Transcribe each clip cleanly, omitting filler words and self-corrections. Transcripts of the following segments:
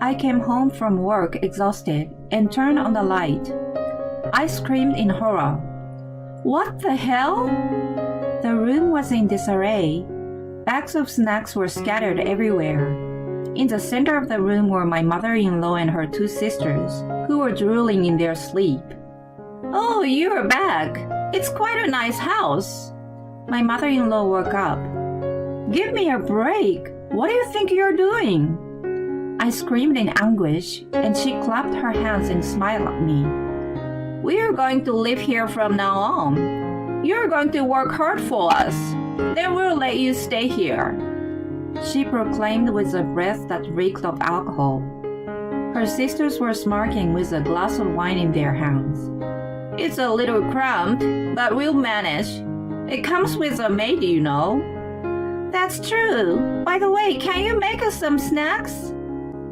I came home from work exhausted and turned on the light. I screamed in horror. What the hell? The room was in disarray. Bags of snacks were scattered everywhere. In the center of the room were my mother-in-law and her two sisters, who were drooling in their sleep. Oh, you're back. It's quite a nice house. My mother-in-law woke up. Give me a break. What do you think you're doing? I screamed in anguish, and she clapped her hands and smiled at me. We're going to live here from now on. You're going to work hard for us. Then we'll let you stay here. She proclaimed with a breath that reeked of alcohol. Her sisters were smirking with a glass of wine in their hands. It's a little cramped, but we'll manage. It comes with a maid, you know. That's true. By the way, can you make us some snacks?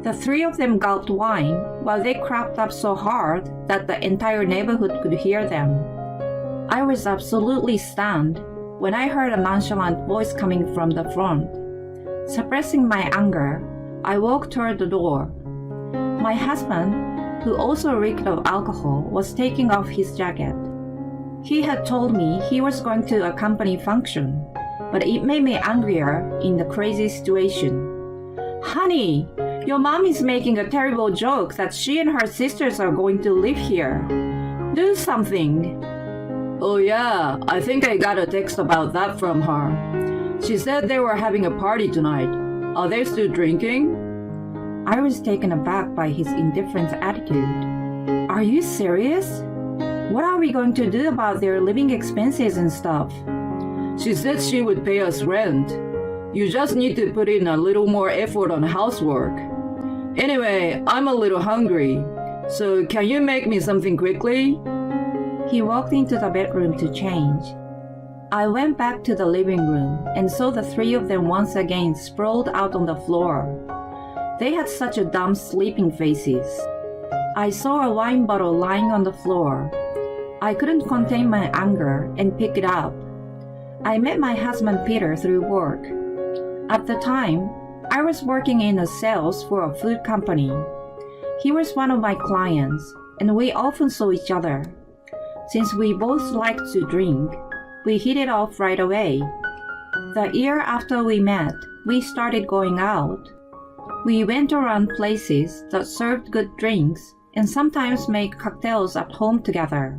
The three of them gulped wine while they cracked up so hard that the entire neighborhood could hear them. I was absolutely stunned when I heard a nonchalant voice coming from the front. Suppressing my anger, I walked toward the door. My husband, who also reeked of alcohol, was taking off his jacket. He had told me he was going to a company function, but it made me angrier in the crazy situation. Honey, your mom is making a terrible joke that she and her sisters are going to live here. Do something. Oh yeah, I think I got a text about that from her. She said they were having a party tonight. Are they still drinking? I was taken aback by his indifferent attitude. Are you serious? What are we going to do about their living expenses and stuff? She said she would pay us rent. You just need to put in a little more effort on housework. Anyway, I'm a little hungry, so can you make me something quickly? He walked into the bedroom to change. I went back to the living room and saw the three of them once again sprawled out on the floor. They had such a dumb sleeping faces. I saw a wine bottle lying on the floor. I couldn't contain my anger and pick it up. I met my husband Peter through work. At the time, I was working in sales for a food company. He was one of my clients, and we often saw each other. Since we both liked to drink, we hit it off right away. The year after we met, we started going out. We went around places that served good drinks and sometimes made cocktails at home together.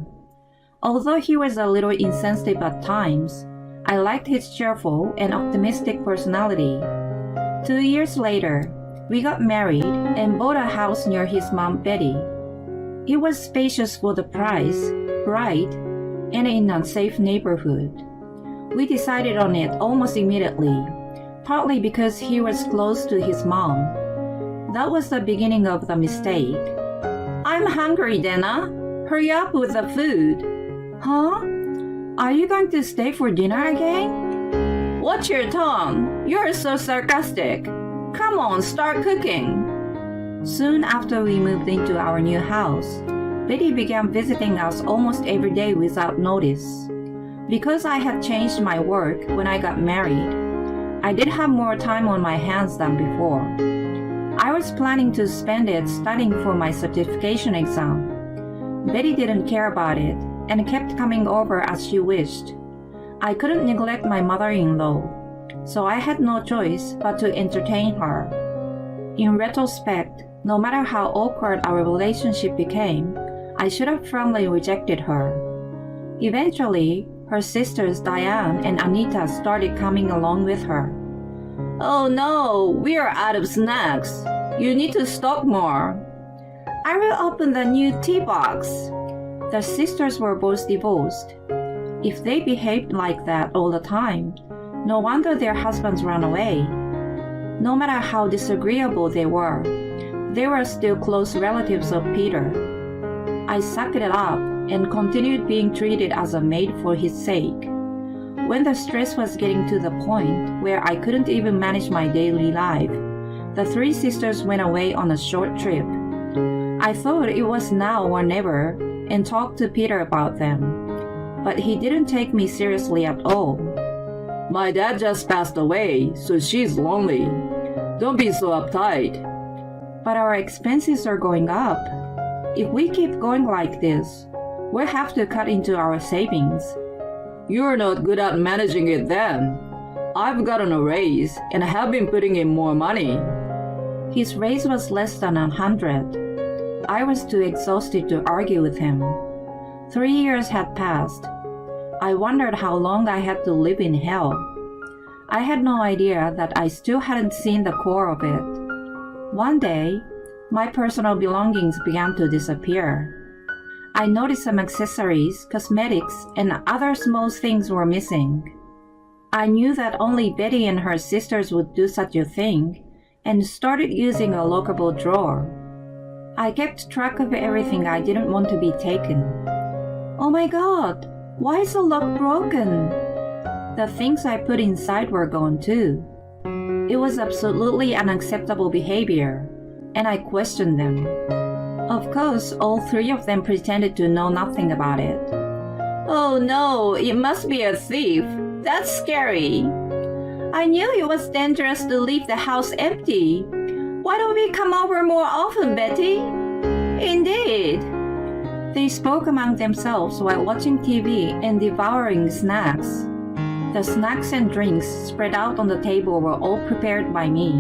Although he was a little insensitive at times, I liked his cheerful and optimistic personality. 2 years later, we got married and bought a house near his mom, Betty. It was spacious for the price, bright, and in a safe neighborhood. We decided on it almost immediately, partly because he was close to his mom. That was the beginning of the mistake. I'm hungry, Dana. Hurry up with the food. Huh? Are you going to stay for dinner again? Watch your tongue. You're so sarcastic. Come on, start cooking. Soon after we moved into our new house, Betty began visiting us almost every day without notice. Because I had changed my work when I got married, I did have more time on my hands than before. I was planning to spend it studying for my certification exam. Betty didn't care about it and kept coming over as she wished. I couldn't neglect my mother-in-law, so I had no choice but to entertain her. In retrospect, no matter how awkward our relationship became, I should have firmly rejected her. Eventually, her sisters Diane and Anita started coming along with her. Oh no, we are out of snacks. You need to stock more. I will open the new tea box. The sisters were both divorced. If they behaved like that all the time, no wonder their husbands ran away. No matter how disagreeable they were still close relatives of Peter. I sucked it up and continued being treated as a maid for his sake. When the stress was getting to the point where I couldn't even manage my daily life, the three sisters went away on a short trip. I thought it was now or never and talked to Peter about them, but he didn't take me seriously at all. My dad just passed away, so she's lonely. Don't be so uptight. But our expenses are going up. If we keep going like this, we'll have to cut into our savings. You're not good at managing it then. I've gotten a raise and have been putting in more money. His raise was less than 100. I was too exhausted to argue with him. 3 years had passed. I wondered how long I had to live in hell. I had no idea that I still hadn't seen the core of it. One day, my personal belongings began to disappear. I noticed some accessories, cosmetics, and other small things were missing. I knew that only Betty and her sisters would do such a thing, and started using a lockable drawer. I kept track of everything I didn't want to be taken. Oh my God, why is the lock broken? The things I put inside were gone too. It was absolutely unacceptable behavior, and I questioned them. Of course, all 3 of them pretended to know nothing about it. Oh no, it must be a thief. That's scary. I knew it was dangerous to leave the house empty. Why don't we come over more often, Betty? Indeed. They spoke among themselves while watching TV and devouring snacks. The snacks and drinks spread out on the table were all prepared by me.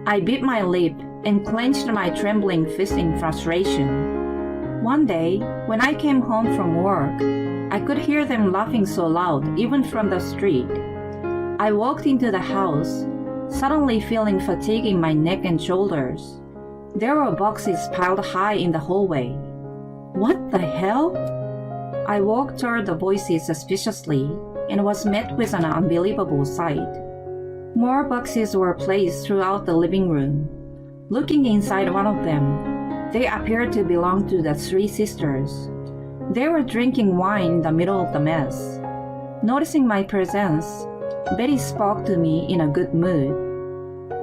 I bit my lip and clenched my trembling fist in frustration. One day, when I came home from work, I could hear them laughing so loud, even from the street. I walked into the house, suddenly feeling fatigue in my neck and shoulders. There were boxes piled high in the hallway. What the hell? I walked toward the voices suspiciously and was met with an unbelievable sight. More boxes were placed throughout the living room. Looking inside one of them, they appeared to belong to the 3 sisters. They were drinking wine in the middle of the mess. Noticing my presence, Betty spoke to me in a good mood.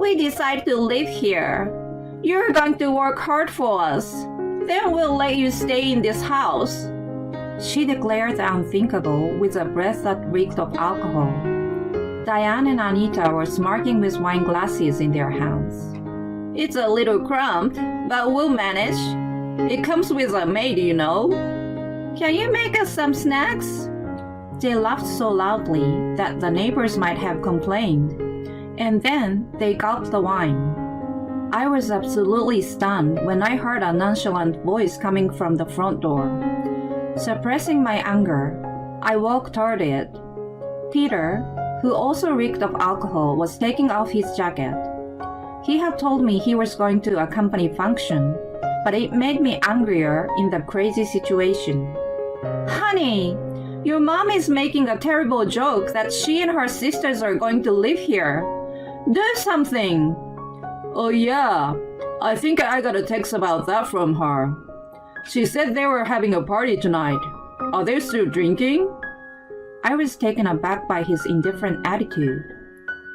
We decided to live here. You're going to work hard for us. Then we'll let you stay in this house. She declared the unthinkable with a breath that reeked of alcohol. Diane and Anita were smirking with wine glasses in their hands. It's a little cramped, but we'll manage. It comes with a maid, you know. Can you make us some snacks? They laughed so loudly that the neighbors might have complained, and then they gulped the wine. I was absolutely stunned when I heard a nonchalant voice coming from the front door. Suppressing my anger, I walked toward it. Peter, who also reeked of alcohol, was taking off his jacket. He had told me he was going to a company function, but it made me angrier in the crazy situation. Honey, your mom is making a terrible joke that she and her sisters are going to live here. Do something. Oh yeah, I think I got a text about that from her. She said they were having a party tonight. Are they still drinking? I was taken aback by his indifferent attitude.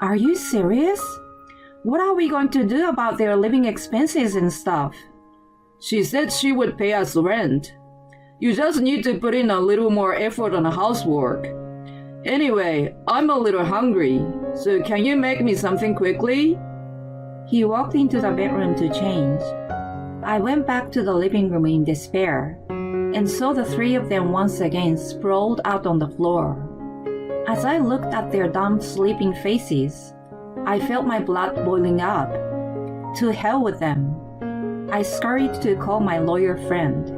Are you serious? What are we going to do about their living expenses and stuff? She said she would pay us rent. You just need to put in a little more effort on the housework. Anyway, I'm a little hungry, so can you make me something quickly? He walked into the bedroom to change. I went back to the living room in despair and saw the 3 of them once again sprawled out on the floor. As I looked at their dumb, sleeping faces, I felt my blood boiling up. To hell with them. I scurried to call my lawyer friend.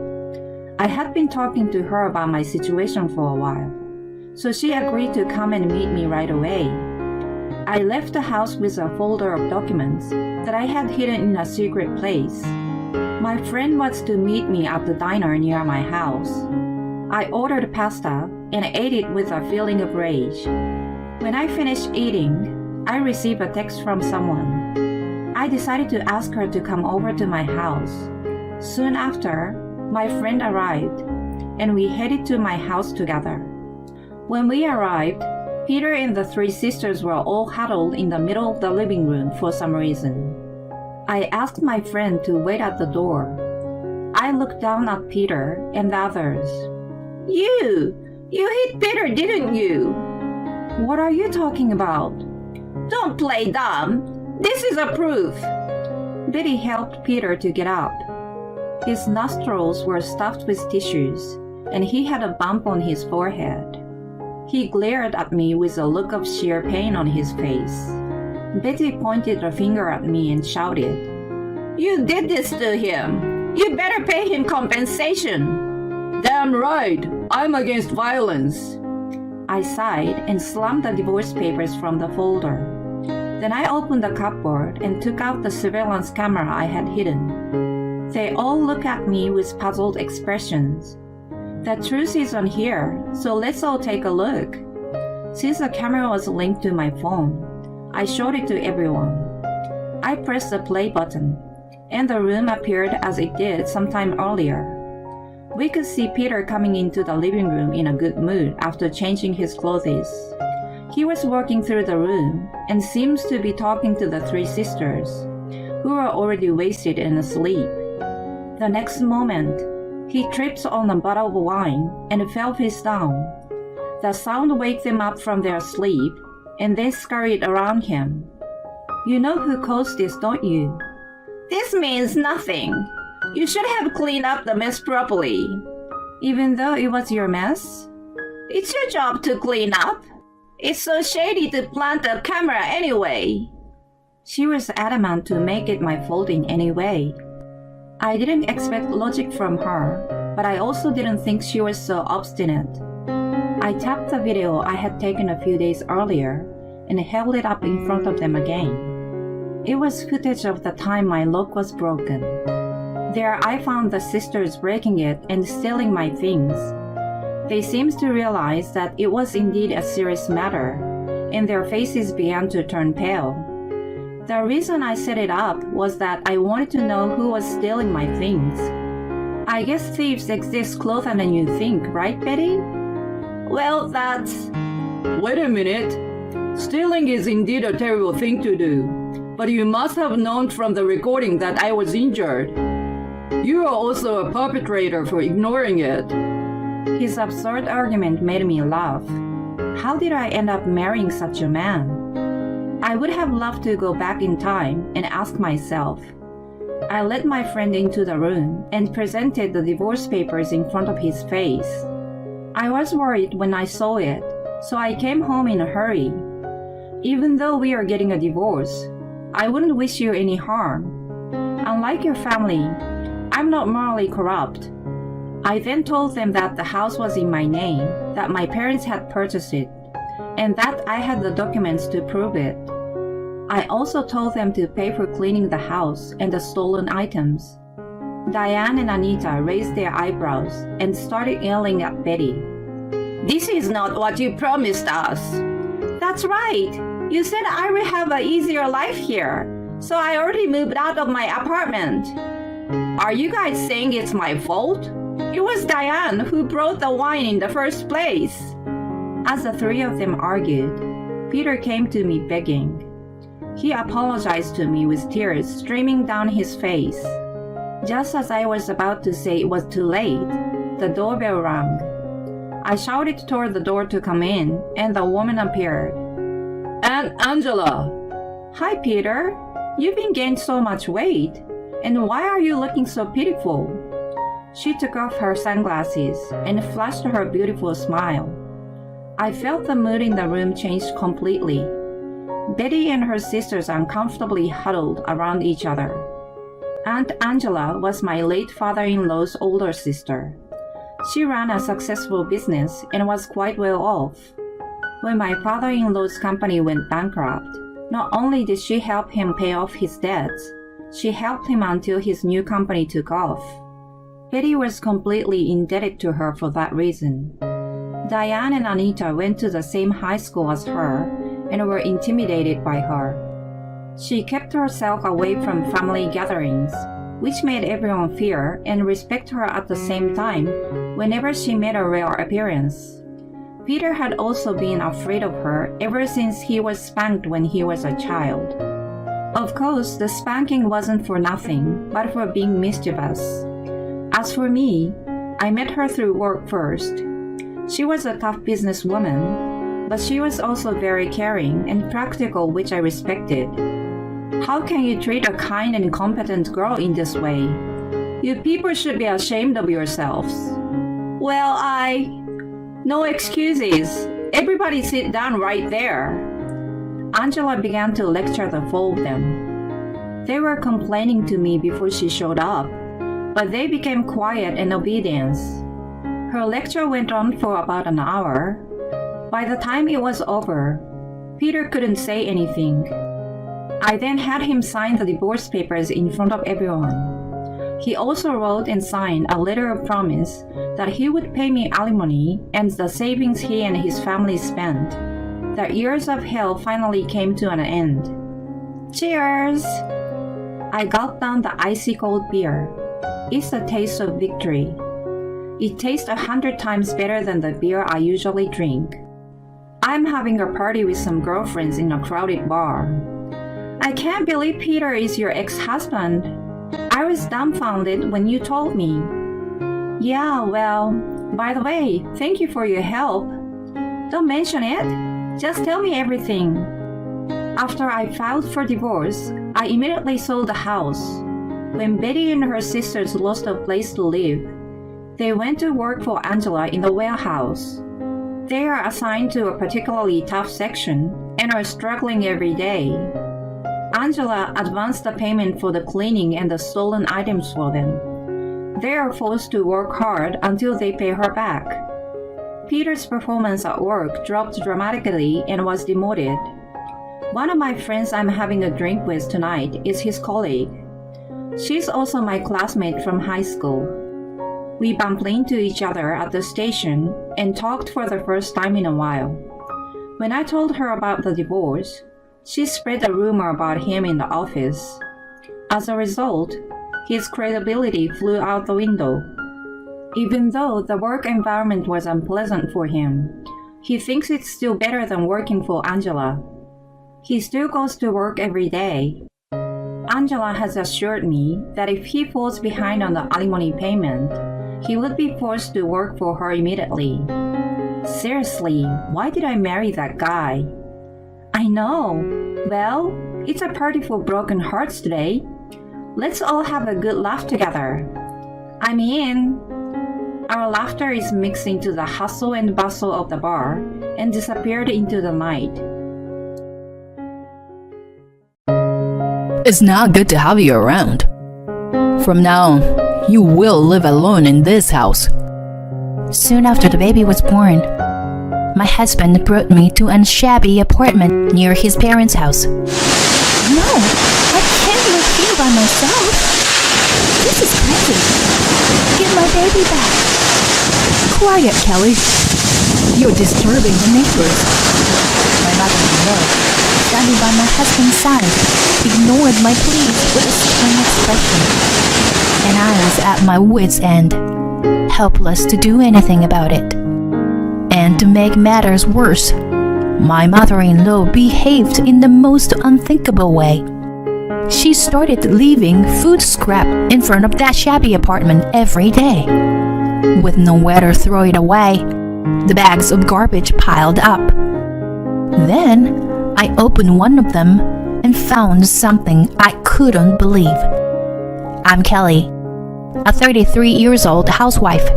I had been talking to her about my situation for a while, so she agreed to come and meet me right away. I left the house with a folder of documents that I had hidden in a secret place. My friend was to meet me at the diner near my house. I ordered pasta and ate it with a feeling of rage. When I finished eating, I received a text from someone. I decided to ask her to come over to my house. Soon after, my friend arrived, and we headed to my house together. When we arrived, Peter and the 3 sisters were all huddled in the middle of the living room for some reason. I asked my friend to wait at the door. I looked down at Peter and the others. You hit Peter, didn't you? What are you talking about? Don't play dumb. This is a proof. Betty helped Peter to get up. His nostrils were stuffed with tissues, and he had a bump on his forehead. He glared at me with a look of sheer pain on his face. Betty pointed a finger at me and shouted, "You did this to him! You better pay him compensation!" "Damn right! I'm against violence!" I sighed and slammed the divorce papers from the folder. Then I opened the cupboard and took out the surveillance camera I had hidden. They all looked at me with puzzled expressions. "The truth is on here, so let's all take a look." Since the camera was linked to my phone, I showed it to everyone. I pressed the play button, and the room appeared as it did sometime earlier. We could see Peter coming into the living room in a good mood after changing his clothes. He was walking through the room and seems to be talking to the three sisters, who were already wasted and asleep. The next moment, he tripped on a bottle of wine and fell face down. The sound waked them up from their sleep, and they scurried around him. "You know who caused this, don't you?" "This means nothing. You should have cleaned up the mess properly." "Even though it was your mess?" "It's your job to clean up. It's so shady to plant a camera anyway." She was adamant to make it my fault in any way. I didn't expect logic from her, but I also didn't think she was so obstinate. I tapped the video I had taken a few days earlier and held it up in front of them again. It was footage of the time my lock was broken. There I found the sisters breaking it and stealing my things. They seemed to realize that it was indeed a serious matter, and their faces began to turn pale. The reason I set it up was that I wanted to know who was stealing my things. I guess thieves exist closer than you think, right, Betty? Well, that's... Wait a minute. Stealing is indeed a terrible thing to do, but you must have known from the recording that I was injured. You are also a perpetrator for ignoring it. His absurd argument made me laugh. How did I end up marrying such a man? I would have loved to go back in time and ask myself. I led my friend into the room and presented the divorce papers in front of his face. I was worried when I saw it, so I came home in a hurry. Even though we are getting a divorce, I wouldn't wish you any harm. Unlike your family, I'm not morally corrupt. I then told them that the house was in my name, that my parents had purchased it, and that I had the documents to prove it. I also told them to pay for cleaning the house and the stolen items. Diane and Anita raised their eyebrows and started yelling at Betty. "This is not what you promised us." "That's right. You said I would have an easier life here, so I already moved out of my apartment." "Are you guys saying it's my fault? It was Diane who brought the wine in the first place." As the three of them argued, Peter came to me begging. He apologized to me with tears streaming down his face. Just as I was about to say it was too late, the doorbell rang. I shouted toward the door to come in, and the woman appeared. "Aunt Angela!" "Hi, Peter. You've been gained so much weight. And why are you looking so pitiful?" She took off her sunglasses and flashed her beautiful smile. I felt the mood in the room changed completely. Betty and her sisters uncomfortably huddled around each other. Aunt Angela was my late father-in-law's older sister. She ran a successful business and was quite well off. When my father-in-law's company went bankrupt, not only did she help him pay off his debts, she helped him until his new company took off. Betty was completely indebted to her for that reason. Diane and Anita went to the same high school as her and were intimidated by her. She kept herself away from family gatherings, which made everyone fear and respect her at the same time whenever she made a rare appearance. Peter had also been afraid of her ever since he was spanked when he was a child. Of course, the spanking wasn't for nothing, but for being mischievous. As for me, I met her through work first. She was a tough businesswoman, but she was also very caring and practical, which I respected. How can you treat a kind and competent girl in this way? You people should be ashamed of yourselves. Well, No excuses. Everybody sit down right there. Angela began to lecture the four of them. They were complaining to me before she showed up, but they became quiet in obedience. Her lecture went on for about an hour. By the time it was over, Peter couldn't say anything. I then had him sign the divorce papers in front of everyone. He also wrote and signed a letter of promise that he would pay me alimony and the savings he and his family spent. The years of hell finally came to an end. Cheers! I gulped down the icy cold beer. It's the taste of victory. It tastes 100 times better than the beer I usually drink. I'm having a party with some girlfriends in a crowded bar. I can't believe Peter is your ex-husband. I was dumbfounded when you told me. Yeah, well, by the way, thank you for your help. Don't mention it. Just tell me everything. After I filed for divorce, I immediately sold the house. When Betty and her sisters lost a place to live, they went to work for Angela in the warehouse. They are assigned to a particularly tough section and are struggling every day. Angela advanced the payment for the cleaning and the stolen items for them. They are forced to work hard until they pay her back. Peter's performance at work dropped dramatically and was demoted. One of my friends I'm having a drink with tonight is his colleague. She's also my classmate from high school. We bumped into each other at the station and talked for the first time in a while. When I told her about the divorce, she spread a rumor about him in the office. As a result, his credibility flew out the window. Even though the work environment was unpleasant for him, he thinks it's still better than working for Angela. He still goes to work every day. Angela has assured me that if he falls behind on the alimony payment, he would be forced to work for her immediately. Seriously, why did I marry that guy? I know. Well, it's a party for broken hearts today. Let's all have a good laugh together. I'm in. Our laughter is mixed into the hustle and bustle of the bar and disappeared into the night. It's not good to have you around. From now on, you will live alone in this house. Soon after the baby was born, my husband brought me to a shabby apartment near his parents' house. No, I can't live here by myself. This is crazy. Give my baby back. Quiet, Kelly. You're disturbing the neighbors. My mother-in-law, standing by my husband's side, ignored my pleas with a stern expression. And I was at my wits' end, helpless to do anything about it. And to make matters worse, my mother-in-law behaved in the most unthinkable way. She started leaving food scrap in front of that shabby apartment every day. With nowhere to throw it away, the bags of garbage piled up. Then I opened one of them and found something I couldn't believe. I'm Kelly, a 33 years old housewife.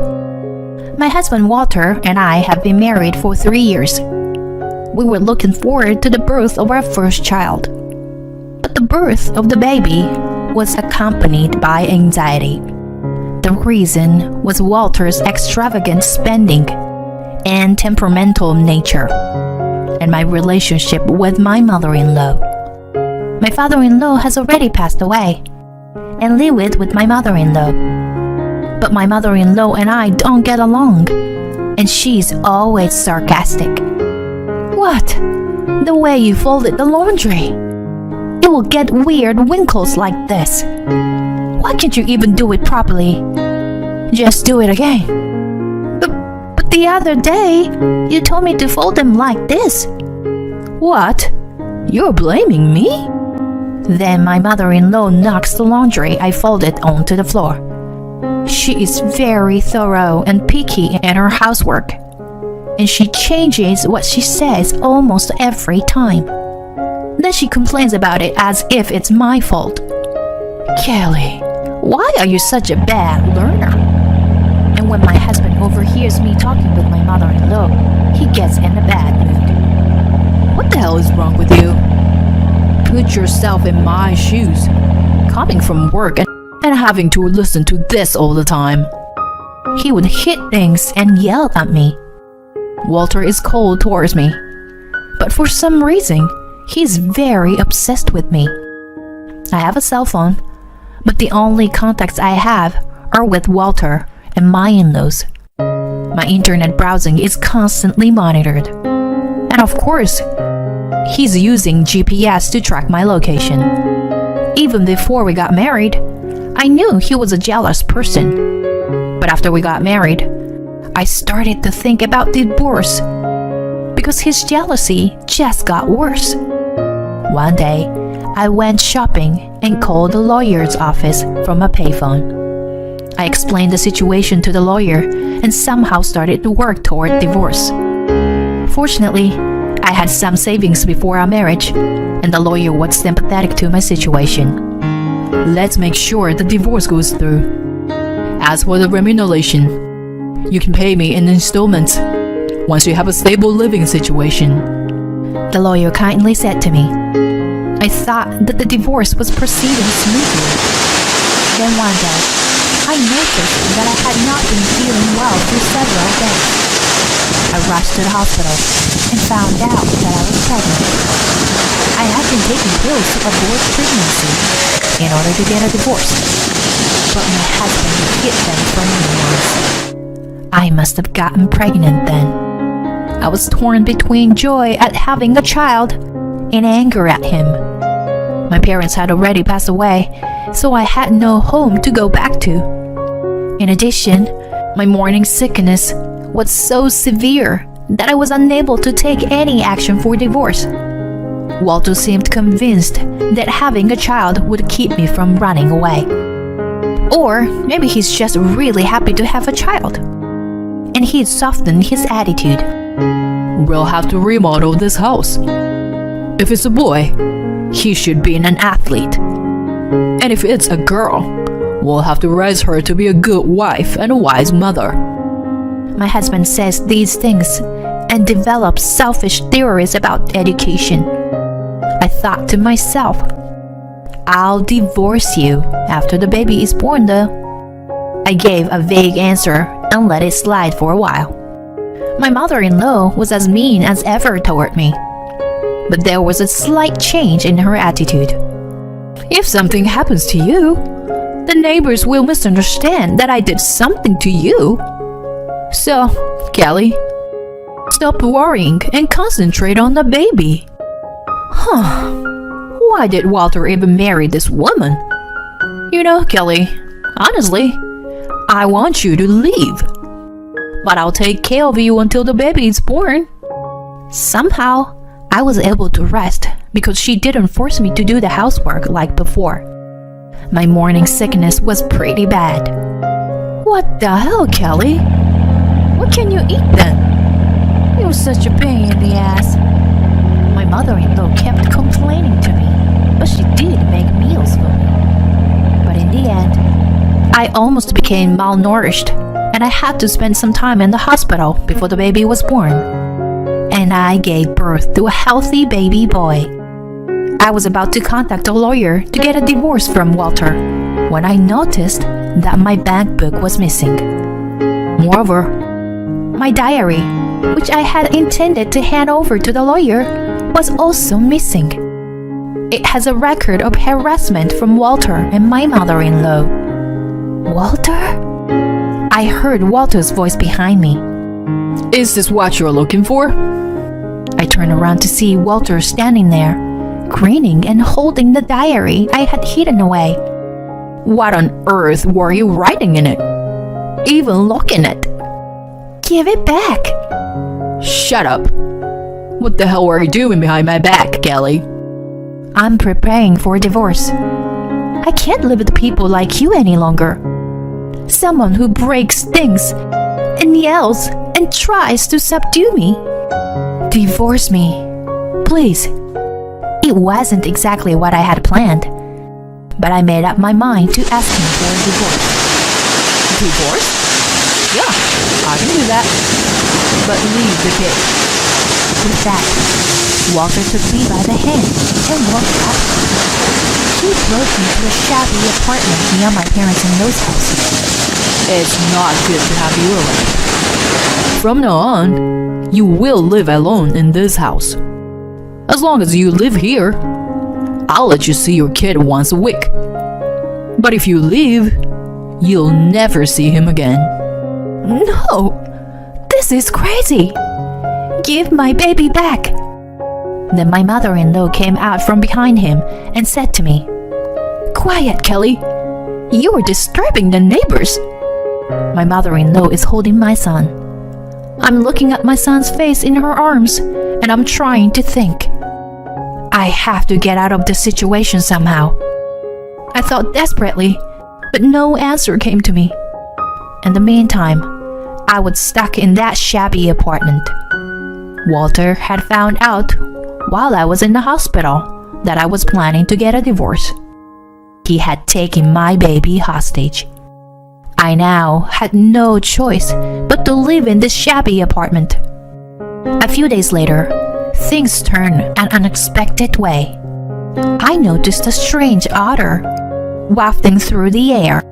My husband Walter and I have been married for 3 years. We were looking forward to the birth of our first child. But the birth of the baby was accompanied by anxiety. The reason was Walter's extravagant spending and temperamental nature, and my relationship with my mother-in-law. My father-in-law has already passed away, and live with my mother-in-law. But my mother-in-law and I don't get along, and she's always sarcastic. What? The way you folded the laundry. It will get weird wrinkles like this. Why can't you even do it properly? Just do it again. But the other day, you told me to fold them like this. What? You're blaming me? Then my mother-in-law knocks the laundry I folded onto the floor. She is very thorough and picky at her housework, and she changes what she says almost every time. Then she complains about it as if it's my fault. Kelly, why are you such a bad learner? And when my husband overhears me talking with my mother-in-law, he gets in a bad mood. What the hell is wrong with you? Put yourself in my shoes. Coming from work and having to listen to this all the time. He would hit things and yell at me. Walter is cold towards me, but for some reason, he's very obsessed with me. I have a cell phone, but the only contacts I have are with Walter and my in-laws. My internet browsing is constantly monitored. And of course, he's using GPS to track my location. Even before we got married, I knew he was a jealous person. But after we got married, I started to think about divorce because his jealousy just got worse. One day, I went shopping and called the lawyer's office from a payphone. I explained the situation to the lawyer and somehow started to work toward divorce. Fortunately, I had some savings before our marriage, and the lawyer was sympathetic to my situation. Let's make sure the divorce goes through. As for the remuneration, you can pay me in installments once you have a stable living situation. The lawyer kindly said to me. I thought that the divorce was proceeding smoothly. Then one day, I noticed that I had not been feeling well for several days. I rushed to the hospital and found out that I was pregnant. I had been taking pills to avoid pregnancy in order to get a divorce, but my husband hid them from me once. I must have gotten pregnant then. I was torn between joy at having a child and anger at him. My parents had already passed away, so I had no home to go back to. In addition, my morning sickness was so severe that I was unable to take any action for divorce. Walter seemed convinced that having a child would keep me from running away. Or maybe he's just really happy to have a child, and he'd softened his attitude. We'll have to remodel this house. If it's a boy, he should be an athlete. And if it's a girl, we'll have to raise her to be a good wife and a wise mother. My husband says these things and develops selfish theories about education. I thought to myself, I'll divorce you after the baby is born though. I gave a vague answer and let it slide for a while. My mother-in-law was as mean as ever toward me, but there was a slight change in her attitude. If something happens to you, the neighbors will misunderstand that I did something to you. So, Kelly, stop worrying and concentrate on the baby. Why did Walter even marry this woman? You know, Kelly, honestly, I want you to leave. But I'll take care of you until the baby is born. Somehow, I was able to rest because she didn't force me to do the housework like before. My morning sickness was pretty bad. What the hell, Kelly? What can you eat then? You're such a pain in the ass. My mother-in-law kept complaining to me, but she did make meals for me. But in the end, I almost became malnourished, and I had to spend some time in the hospital before the baby was born. And I gave birth to a healthy baby boy. I was about to contact a lawyer to get a divorce from Walter when I noticed that my bank book was missing. Moreover, my diary, which I had intended to hand over to the lawyer, was also missing. It has a record of harassment from Walter and my mother-in-law. Walter? I heard Walter's voice behind me. Is this what you're looking for? I turned around to see Walter standing there, grinning and holding the diary I had hidden away. What on earth were you writing in it? Even looking at? Give it back! Shut up! What the hell were you doing behind my back, Kelly? I'm preparing for a divorce. I can't live with people like you any longer. Someone who breaks things and yells and tries to subdue me. Divorce me, please. It wasn't exactly what I had planned, but I made up my mind to ask him for a divorce. Divorce? Yeah, I can do that. But leave the kid. With that, Walter took me by the hand and walked up. He drove me to a shabby apartment near my parents-in-law's house. It's not good to have you around. From now on, you will live alone in this house. As long as you live here, I'll let you see your kid once a week. But if you leave, you'll never see him again. No! This is crazy! Give my baby back! Then my mother-in-law came out from behind him and said to me, "Quiet, Kelly! You are disturbing the neighbors!" My mother-in-law is holding my son. I'm looking at my son's face in her arms, and I'm trying to think. I have to get out of this situation somehow. I thought desperately, but no answer came to me. In the meantime, I was stuck in that shabby apartment. Walter had found out while I was in the hospital that I was planning to get a divorce. He had taken my baby hostage. I now had no choice but to live in this shabby apartment. A few days later, things turned an unexpected way. I noticed a strange odor wafting through the air.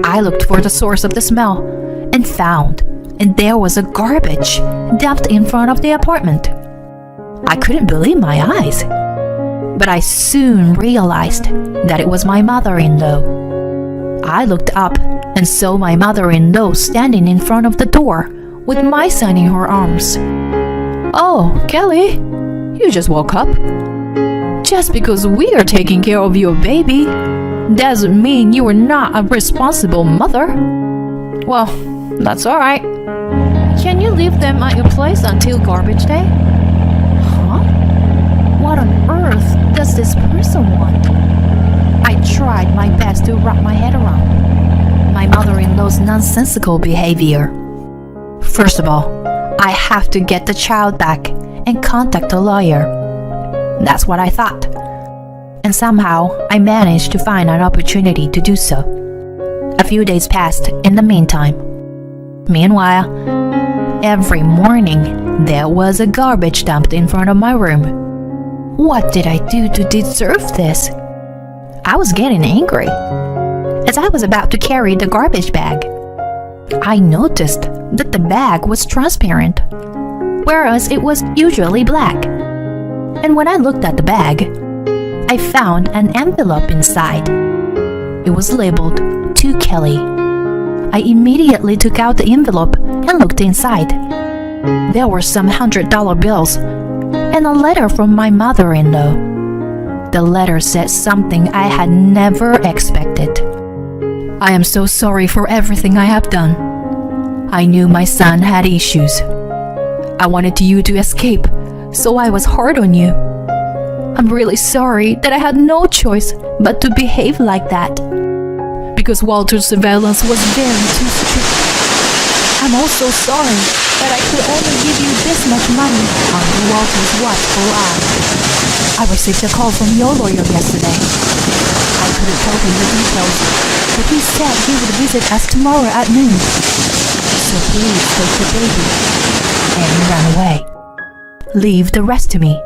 I looked for the source of the smell and found, and there was a garbage dumped in front of the apartment. I couldn't believe my eyes, but I soon realized that it was my mother-in-law. I looked up and saw my mother-in-law standing in front of the door with my son in her arms. Oh, Kelly, you just woke up? Just because we are taking care of your baby doesn't mean you are not a responsible mother. Well, that's alright. Can you leave them at your place until garbage day? Huh? What on earth does this person want? I tried my best to wrap my head around my mother-in-law's nonsensical behavior. First of all, I have to get the child back and contact a lawyer. That's what I thought. And somehow I managed to find an opportunity to do so. A few days passed in the meantime. Meanwhile, every morning there was a garbage dumped in front of my room. What did I do to deserve this? I was getting angry. As I was about to carry the garbage bag, I noticed that the bag was transparent, whereas it was usually black. And when I looked at the bag, I found an envelope inside. It was labeled "To Kelly." I immediately took out the envelope and looked inside. There were some $100 bills and a letter from my mother-in-law. The letter said something I had never expected. I am so sorry for everything I have done. I knew my son had issues. I wanted you to escape, so I was hard on you. I'm really sorry that I had no choice but to behave like that, because Walter's surveillance was very too strict. I'm also sorry that I could only give you this much money under Walter's watchful eye. I received a call from your lawyer yesterday. I couldn't tell him the details, but he said he would visit us tomorrow at noon. So please take the baby and run away. Leave the rest to me.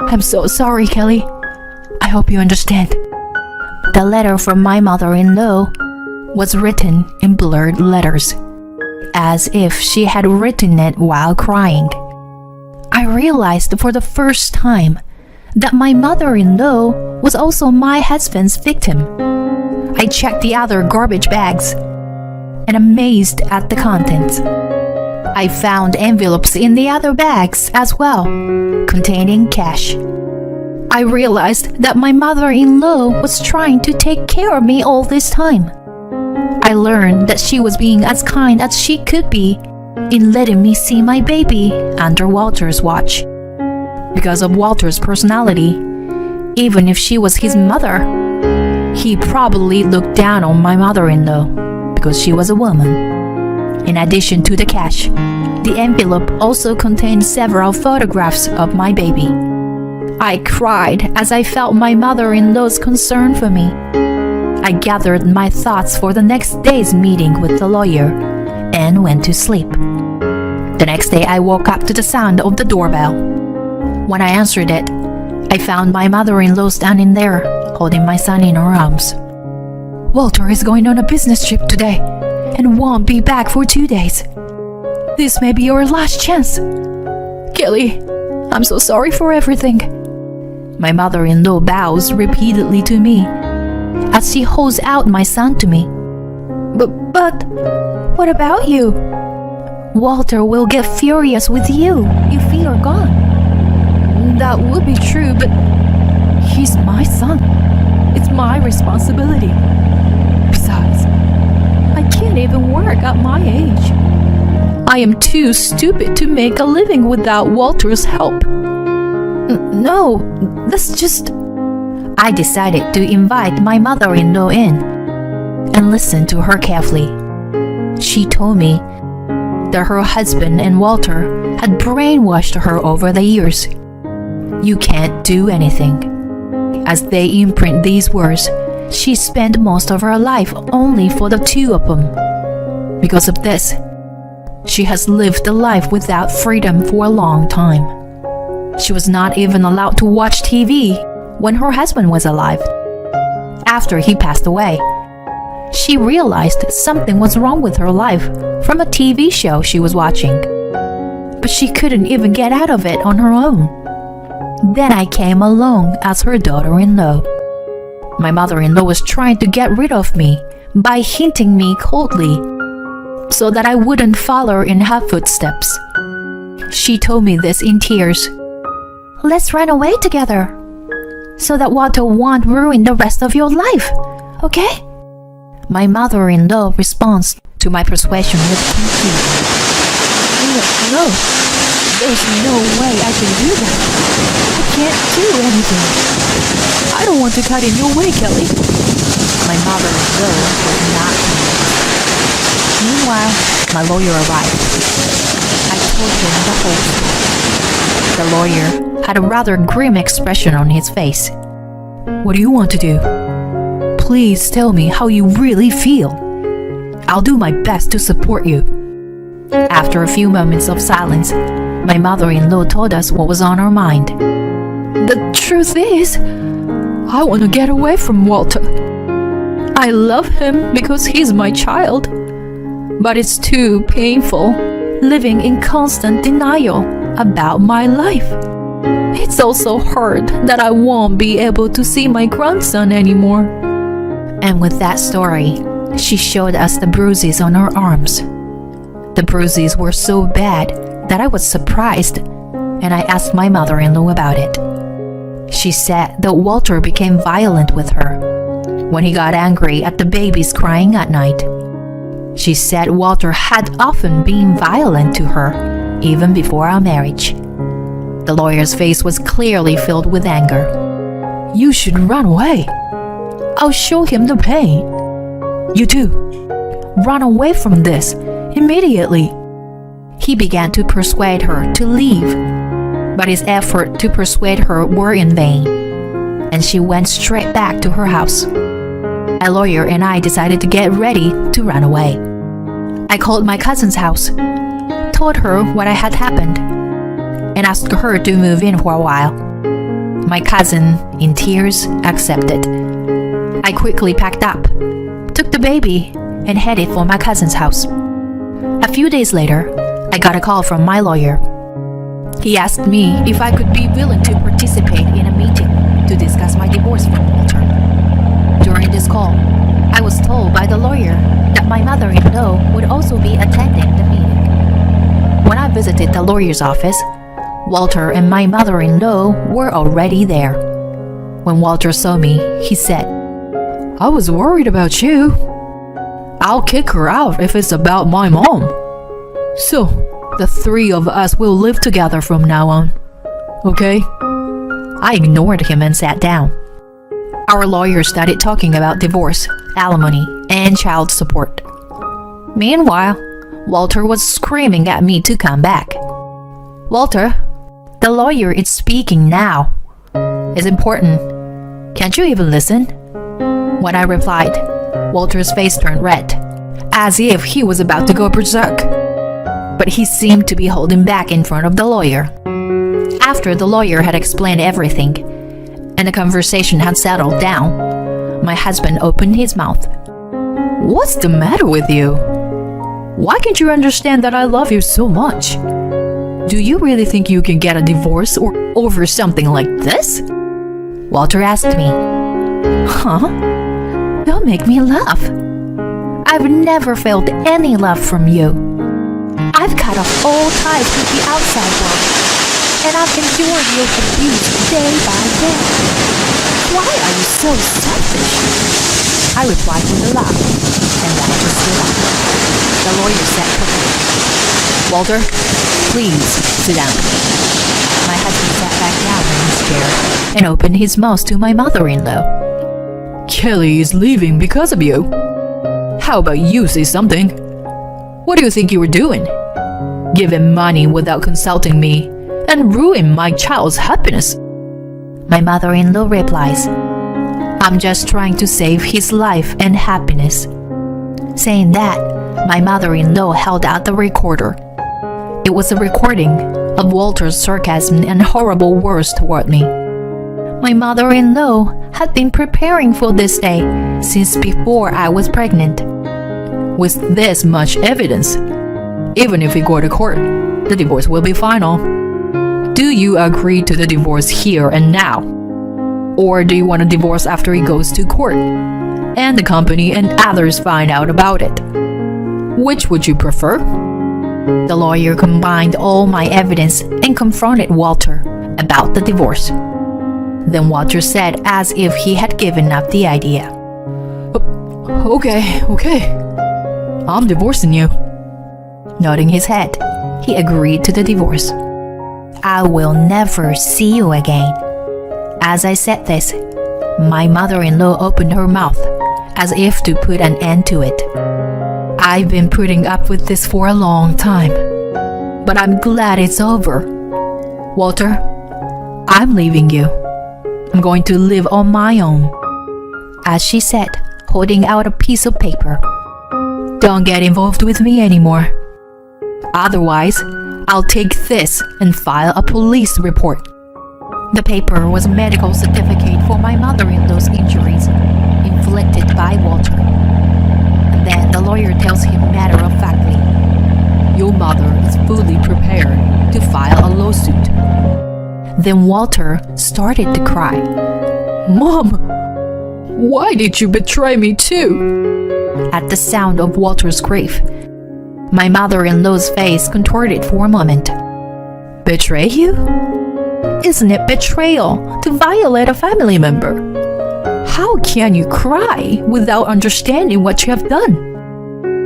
I'm so sorry, Kelly. I hope you understand. The letter from my mother-in-law was written in blurred letters, as if she had written it while crying. I realized for the first time that my mother-in-law was also my husband's victim. I checked the other garbage bags and amazed at the contents. I found envelopes in the other bags as well, containing cash. I realized that my mother-in-law was trying to take care of me all this time. I learned that she was being as kind as she could be in letting me see my baby under Walter's watch. Because of Walter's personality, even if she was his mother, he probably looked down on my mother-in-law because she was a woman. In addition to the cash, the envelope also contained several photographs of my baby. I cried as I felt my mother-in-law's concern for me. I gathered my thoughts for the next day's meeting with the lawyer and went to sleep. The next day, I woke up to the sound of the doorbell. When I answered it, I found my mother-in-law standing there, holding my son in her arms. Walter is going on a business trip today and won't be back for 2 days. This may be your last chance. Kelly, I'm so sorry for everything. My mother-in-law bows repeatedly to me as she holds out my son to me. But what about you? Walter will get furious with you if you're gone. That would be true, but he's my son. It's my responsibility. Besides, I can't even work at my age. I am too stupid to make a living without Walter's help. No, that's just... I decided to invite my mother-in-law in and listen to her carefully. She told me that her husband and Walter had brainwashed her over the years. You can't do anything. As they imprint these words, she spent most of her life only for the two of them. Because of this, she has lived a life without freedom for a long time. She was not even allowed to watch TV when her husband was alive. After he passed away, she realized something was wrong with her life from a TV show she was watching. But she couldn't even get out of it on her own. Then I came along as her daughter-in-law. My mother-in-law was trying to get rid of me by hinting me coldly so that I wouldn't follow in her footsteps. She told me this in tears. Let's run away together so that Walter won't ruin the rest of your life, okay? My mother-in-law responds to my persuasion with confusion. No, there's no way I can do that. I can't do anything. I don't want to cut in your way, Kelly. My mother-in-law was not convinced. Meanwhile, my lawyer arrived. I told him the whole story. The lawyer had a rather grim expression on his face. What do you want to do? Please tell me how you really feel. I'll do my best to support you. After a few moments of silence, my mother-in-law told us what was on her mind. The truth is, I want to get away from Walter. I love him because he's my child. But it's too painful living in constant denial about my life. It's also hard that I won't be able to see my grandson anymore. And with that story, she showed us the bruises on her arms. The bruises were so bad that I was surprised, and I asked my mother-in-law about it. She said that Walter became violent with her when he got angry at the babies crying at night. She said Walter had often been violent to her, even before our marriage. The lawyer's face was clearly filled with anger. You should run away. I'll show him the pain. You too. Run away from this immediately. He began to persuade her to leave, but his effort to persuade her were in vain, and she went straight back to her house. A lawyer and I decided to get ready to run away. I called my cousin's house, told her what had happened, and asked her to move in for a while. My cousin, in tears, accepted. I quickly packed up, took the baby, and headed for my cousin's house. A few days later, I got a call from my lawyer. He asked me if I could be willing to participate in a meeting to discuss my divorce from Walter. During this call, I was told by the lawyer that my mother-in-law would also be attending the meeting. When I visited the lawyer's office, Walter and my mother-in-law were already there. When Walter saw me, he said, I was worried about you. I'll kick her out if it's about my mom. So, the three of us will live together from now on. Okay? I ignored him and sat down. Our lawyer started talking about divorce, alimony, and child support. Meanwhile, Walter was screaming at me to come back. Walter, the lawyer is speaking now. is important. Can't you even listen? When I replied, Walter's face turned red, as if he was about to go berserk. But he seemed to be holding back in front of the lawyer. After the lawyer had explained everything, and the conversation had settled down, my husband opened his mouth. What's the matter with you? Why can't you understand that I love you so much? Do you really think you can get a divorce or over something like this? Walter asked me. Huh? Don't make me laugh. I've never felt any love from you. I've cut off all ties with the outside world, and I've endured your abuse day by day. Why are you so selfish? I replied with a laugh, and Walter stood up. The lawyer said quickly, Walter, please sit down. My husband sat back down in his chair and opened his mouth to my mother-in-law. Kelly is leaving because of you. How about you say something? What do you think you were doing? Give him money without consulting me and ruin my child's happiness. My mother-in-law replies, I'm just trying to save his life and happiness. Saying that, my mother-in-law held out the recorder. It was a recording of Walter's sarcasm and horrible words toward me. My mother-in-law had been preparing for this day since before I was pregnant. With this much evidence, even if we go to court, the divorce will be final. Do you agree to the divorce here and now? Or do you want a divorce after he goes to court, and the company and others find out about it? Which would you prefer? The lawyer combined all my evidence and confronted Walter about the divorce. Then Walter said as if he had given up the idea. Okay. I'm divorcing you. Nodding his head, he agreed to the divorce. I will never see you again. As I said this, my mother-in-law opened her mouth as if to put an end to it. I've been putting up with this for a long time, but I'm glad it's over. Walter, I'm leaving you. I'm going to live on my own. As she said, holding out a piece of paper. Don't get involved with me anymore. Otherwise, I'll take this and file a police report. The paper was a medical certificate for my mother-in-law's injuries inflicted by Walter. And then the lawyer tells him matter-of-factly, Your mother is fully prepared to file a lawsuit. Then Walter started to cry. Mom, why did you betray me too? At the sound of Walter's grief, my mother-in-law's face contorted for a moment. Betray you? Isn't it betrayal to violate a family member? How can you cry without understanding what you have done?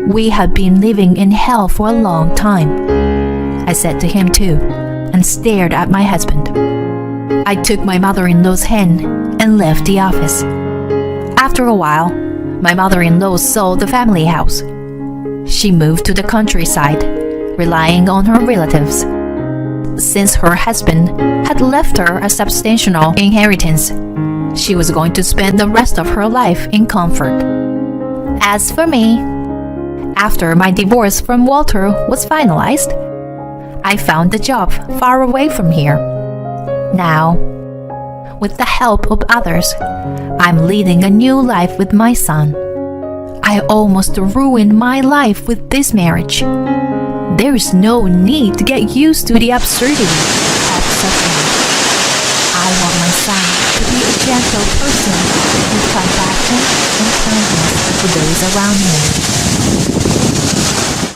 We have been living in hell for a long time, I said to him too, and stared at my husband. I took my mother-in-law's hand and left the office. After a while, my mother-in-law sold the family house. She moved to the countryside, relying on her relatives. Since her husband had left her a substantial inheritance, she was going to spend the rest of her life in comfort. As for me, after my divorce from Walter was finalized, I found a job far away from here. Now, with the help of others, I'm leading a new life with my son. I almost ruined my life with this marriage. There is no need to get used to the absurdity of suffering. I want my son to be a gentle person with compassion and kindness for those around him.